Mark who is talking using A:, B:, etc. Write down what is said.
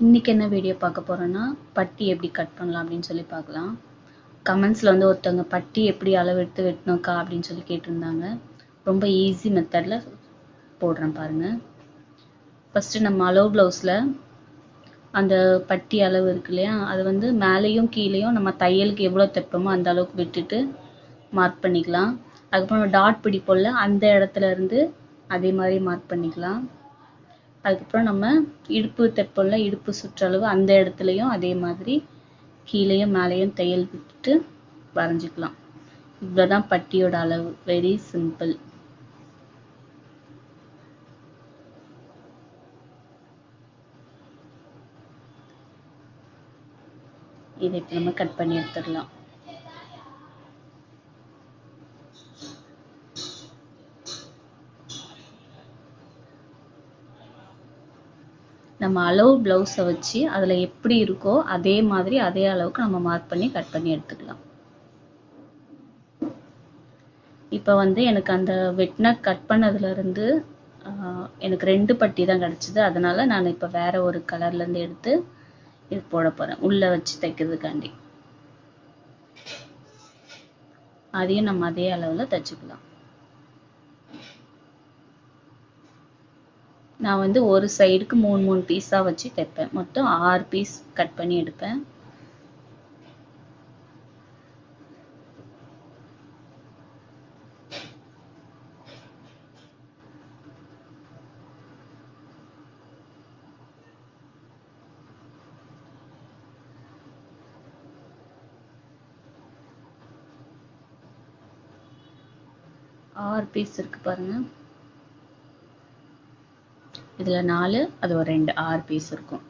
A: இன்னைக்கு என்ன வீடியோ பார்க்க போறோம்னா பட்டி எப்படி கட் பண்ணலாம் அப்படின்னு சொல்லி பார்க்கலாம். கமெண்ட்ஸ்ல வந்து ஒருத்தவங்க பட்டி எப்படி அளவெடுத்து வெட்டணும்க்கா அப்படின்னு சொல்லி கேட்டிருந்தாங்க. ரொம்ப ஈஸி மெத்தட்ல போடுறேன் பாருங்க. ஃபர்ஸ்ட் நம்ம அளவு பிளவுஸ்ல அந்த பட்டி அளவு இருக்கு இல்லையா, அது வந்து மேலேயும் கீழேயும் நம்ம தையலுக்கு எவ்வளோ தைப்போமோ அந்த அளவுக்கு விட்டுட்டு மார்க் பண்ணிக்கலாம். அதுக்கப்புறம் டாட் பிடிப்போம்ல, அந்த இடத்துல இருந்து அதே மாதிரி மார்க் பண்ணிக்கலாம். அதுக்கப்புறம் நம்ம இடுப்பு தைப்போம்ல, இடுப்பு சுற்றளவு அந்த இடத்துலையும் அதே மாதிரி கீழேயும் மேலேயும் தையல் விட்டுட்டு வரைஞ்சிக்கலாம். இவ்வளோதான் பட்டியோட அளவு. Very simple. இதை இப்போ நம்ம கட் பண்ணி எடுத்துடலாம். நம்ம அளவு பிளவுஸை வச்சு அதில் எப்படி இருக்கோ அதே மாதிரி அதே அளவுக்கு நம்ம மார்க் பண்ணி கட் பண்ணி எடுத்துக்கலாம். இப்போ வந்து எனக்கு அந்த வெட்டின கட் பண்ணதுலேருந்து எனக்கு 2 பட்டி தான் கிடச்சிது. அதனால நான் இப்போ வேற ஒரு கலர்லேருந்து எடுத்து இது போட போகிறேன் உள்ளே வச்சு தைக்கிறதுக்காண்டி. அதையும் நம்ம அதே அளவில் தைச்சிக்கலாம். நான் வந்து ஒரு சைடுக்கு 3 பீஸா வச்சு தைப்பேன். மொத்தம் 6 பீஸ் கட் பண்ணி எடுப்பேன். ஆறு பீஸ் இருக்கு பாருங்க. இதுல 4, அது ஒரு 2, 6 பீஸ் இருக்கும்.